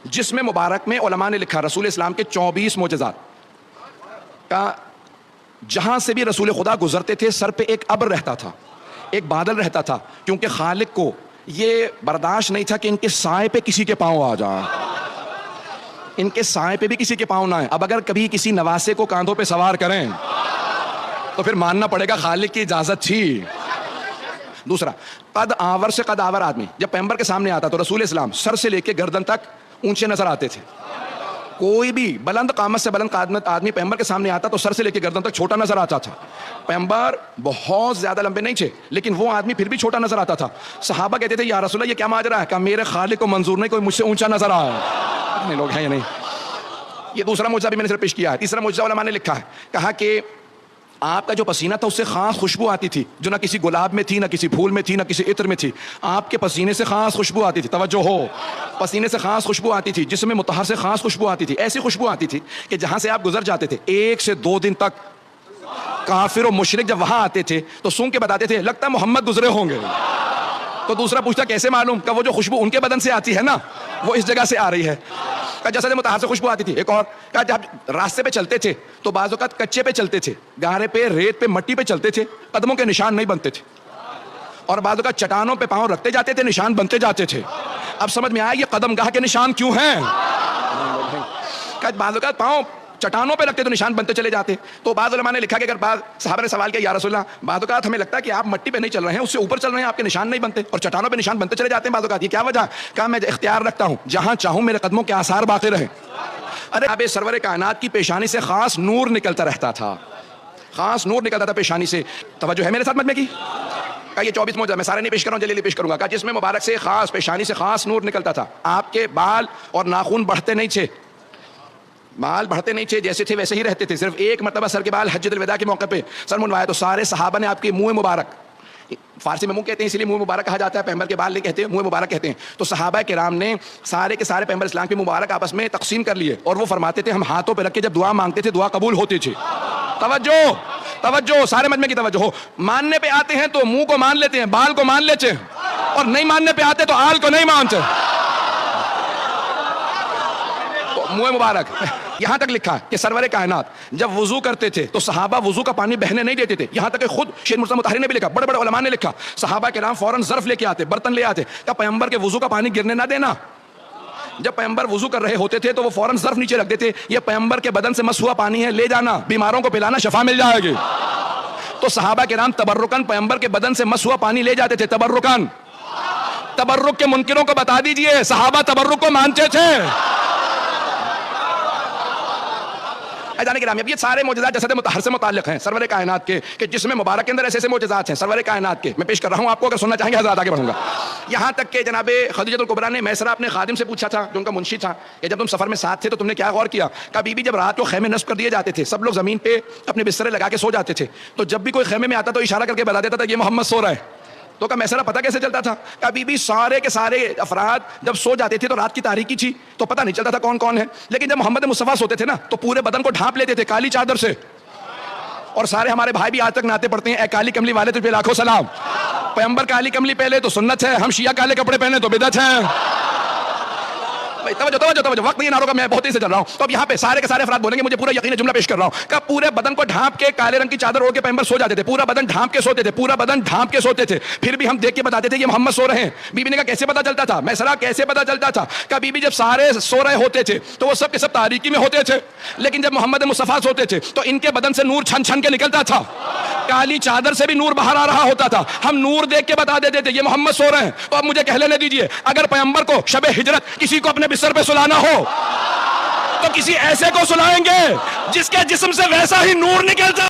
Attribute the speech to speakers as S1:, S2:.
S1: جس میں مبارک میں علماء نے لکھا رسول اسلام کے 24 معجزات کا، جہاں سے بھی رسول خدا گزرتے تھے سر پہ ایک ابر رہتا تھا، ایک بادل رہتا تھا، کیونکہ خالق کو یہ برداشت نہیں تھا کہ ان کے سائے پہ کسی کے پاؤں آ جائیں، ان کے سائے پہ بھی کسی کے پاؤں نہ آئے۔ اب اگر کبھی کسی نواسے کو کاندھوں پہ سوار کریں تو پھر ماننا پڑے گا خالق کی اجازت تھی۔ دوسرا، قد آور سے قد آور آدمی جب پیغمبر کے سامنے آتا تو رسول اسلام سر سے لے کے گردن تک اونچے نظر آتے تھے۔ کوئی بھی بلند قامت سے بلند قامت آدمی پیغمبر کے سامنے آتا تو سر سے لے کے گردن تک چھوٹا نظر آتا تھا۔ پیغمبر بہت زیادہ لمبے نہیں تھے لیکن وہ آدمی پھر بھی چھوٹا نظر آتا تھا۔ صحابہ کہتے تھے یا رسول اللہ یہ کیا ماجرا ہے؟ کہا میرے خالق کو منظور نہیں کوئی مجھ سے اونچا نظر آئے۔ اتنے لوگ ہیں یا نہیں؟ یہ دوسرا معجزہ بھی میں نے صرف پیش کیا ہے۔ تیسرا معجزہ علماء نے لکھا ہے، کہا کہ آپ کا جو پسینہ تھا اس سے خاص خوشبو آتی تھی جو نہ کسی گلاب میں تھی، نہ کسی پھول میں تھی، نہ کسی عطر میں تھی۔ آپ کے پسینے سے خاص خوشبو آتی تھی، توجہ ہو، پسینے سے خاص خوشبو آتی تھی، جسم مطہر سے خاص خوشبو آتی تھی، ایسی خوشبو آتی تھی کہ جہاں سے آپ گزر جاتے تھے 1 سے 2 دن تک کافر و مشرک جب وہاں آتے تھے تو سونگ کے بتاتے تھے لگتا ہے محمد گزرے ہوں گے۔ تو دوسرا پوچھتا کیسے معلوم؟ کہ وہ جو خوشبو ان کے بدن سے آتی ہے نا وہ اس جگہ سے آ رہی ہے۔ جسد مطہر سے خوشبو آتی تھی۔ ایک اور کہا جب راستے پہ چلتے تھے تو بعض اوقات کچے پہ چلتے تھے، گارے پہ، ریت پہ، مٹی پہ چلتے تھے، قدموں کے نشان نہیں بنتے تھے، اور بعض اوقات چٹانوں پہ پاؤں رکھتے جاتے تھے، نشان بنتے جاتے تھے۔ اب سمجھ میں آیا یہ قدم گاہ کے نشان کیوں ہیں؟ بعض اوقات پاؤں چٹانوں پہ رکھتے تو نشان بنتے چلے جاتے۔ تو بعض علماء نے لکھا کہ اگر بعض صحابہ نے سوال کیا یا رسول اللہ بعض اوقات ہمیں لگتا ہے کہ آپ مٹی پہ نہیں چل رہے ہیں، اس سے اوپر چل رہے ہیں، آپ کے نشان نہیں بنتے اور چٹانوں پہ نشان بنتے چلے جاتے ہیں بعض اوقات، یہ کیا وجہ؟ کہا میں اختیار رکھتا ہوں جہاں چاہوں میرے قدموں کے آثار باقی رہیں۔ ارے اب سرور کائنات کی پیشانی سے خاص نور نکلتا رہتا تھا، خاص نور نکلتا تھا پیشانی سے۔ توجہ ہے میرے ساتھ مجمع کی؟ کہ یہ 24 معجزہ میں سارے نہیں پیش کر رہا ہوں، جلیلی پیش کروں گا۔ کہ جس میں مبارک سے خاص پیشانی سے خاص نور نکلتا تھا۔ آپ کے بال اور ناخن بڑھتے نہیں تھے، بال بڑھتے نہیں تھے، جیسے تھے ویسے ہی رہتے تھے۔ صرف ایک مرتبہ سر کے بال حجۃ الوداع کے موقع پہ سر منڈوایا تو سارے صحابہ نے آپ کے منہ مبارک، فارسی میں منہ کہتے ہیں اسی لیے منہ مبارک کہا جاتا ہے، پیغمبر کے بال نہیں کہتے، منہ مبارک کہتے ہیں۔ تو صحابہ کرام نے سارے کے سارے پیغمبر اسلام کے مبارک آپس میں تقسیم کر لیے اور وہ فرماتے تھے ہم ہاتھوں پہ رکھ کے جب دعا مانگتے تھے دعا قبول ہوتی تھی۔ توجہ توجہ، سارے مجمع کی توجہ ہو۔ ماننے پہ آتے ہیں تو منہ کو مان لیتے ہیں، بال کو مان لیتے ہیں، اور نہیں ماننے پہ آتے تو آل کو نہیں مانتے۔ منہ مبارک یہاں تک لکھا کہ سرور کائنات جب وضو کرتے تھے تو صحابہ وضو کا پانی بہنے نہیں دیتے تھے، یہاں تک کہ خود شیخ مرتضیٰ مطہری نے بھی لکھا، بڑے بڑے علماء نے لکھا صحابہ کرام فوراً ظرف لے کے آتے، برتن لے آتے کہ پیغمبر کے وضو کا پانی گرنے نہ دینا۔ جب پیغمبر وضو کر رہے ہوتے تھے تو وہ فوراً ظرف نیچے رکھ دیتے، یہ پیغمبر کے بدن سے مس ہوا پانی ہے، لے جانا، بیماروں کو پلانا، شفا مل جائے گی۔ تو صحابہ کرام تبرکاً پیغمبر کے بدن سے مس ہوا پانی لے جاتے تھے، تبرکاً۔ تبرک کے منکروں کو بتا دیجئے صحابہ تبرک کو مانتے تھے۔ جانے کے یہ سارے معجزات جسد مطہر سے متعلق ہیں سرور کائنات کے، کہ جس میں مبارک کے اندر ایسے ایسے معجزات ہیں سرور کائنات کے، میں پیش کر رہا ہوں آپ کو، اگر سننا چاہیں گے حضرات آگے بڑھوں گا۔ یہاں تک کہ جناب خدیجہ الکبریٰ نے میسرہ اپنے خادم سے پوچھا تھا جو ان کا منشی تھا کہ جب تم سفر میں ساتھ تھے تو تم نے کیا غور کیا؟ کہ بی بی جب رات کو خیمے نصب کر دیے جاتے تھے سب لوگ زمین پہ اپنے بسترے لگا کے سو جاتے تھے، تو جب بھی کوئی خیمے میں آتا تو اشارہ کر کے بتا دیتا تھا یہ محمد سو رہا ہے۔ تو کا میسرہ پتہ کیسے چلتا تھا؟ کہ بی بی سارے کے سارے افراد جب سو جاتے تھے تو رات کی تاریکی تھی تو پتہ نہیں چلتا تھا کون کون ہے، لیکن جب محمد مصطفیٰ سوتے تھے نا تو پورے بدن کو ڈھانپ لیتے تھے کالی چادر سے، اور سارے ہمارے بھائی بھی آج تک نعتیں پڑھتے ہیں اے کالی کملی والے تجھ پہ لاکھوں سلام۔ پیغمبر کالی کملی پہلے تو سنت ہے، ہم شیعہ کالے کپڑے پہنے تو بدعت ہے۔ توجہ وقت نہیں نہ روکا، میں بہت ہی سے چل رہا ہوں۔ تو اب یہاں پہ سارے کے سارے افراد بولیں گے، مجھے پورا یقین ہے، جملہ پیش کر رہا ہوں کہ پورے بدن کو ڈھانپ کے کالے رنگ کی چادر اوڑھ کے پیغمبر سو جاتے تھے، پورا بدن ڈھانپ کے سوتے تھے، پورا بدن ڈھانپ کے سوتے تھے، پھر بھی ہم دیکھ کے بتاتے تھے یہ محمد سو رہے ہیں۔ بی بی نے کہا کیسے پتا چلتا تھا؟ میسرہ کیسے پتا چلتا تھا؟ کہ بی بی جب سارے سو رہے ہوتے تھے تو وہ سب کے سب تاریکی میں ہوتے تھے، لیکن جب محمد مصطفیٰ سوتے تھے تو ان کے بدن سے نور چھن چھن کے نکلتا تھا، کالی چادر سے بھی نور باہر آ رہا ہوتا تھا، ہم نور دیکھ کے بتا دیتے تھے یہ محمد سو رہے ہیں۔ تو اب مجھے کہہ لینے دیجئے اگر پیغمبر کو شب ہجرت کسی کو اپنے بستر پہ سلانا ہو تو کسی ایسے کو سلائیں گے جس کے جسم سے ویسا ہی نور نکلتا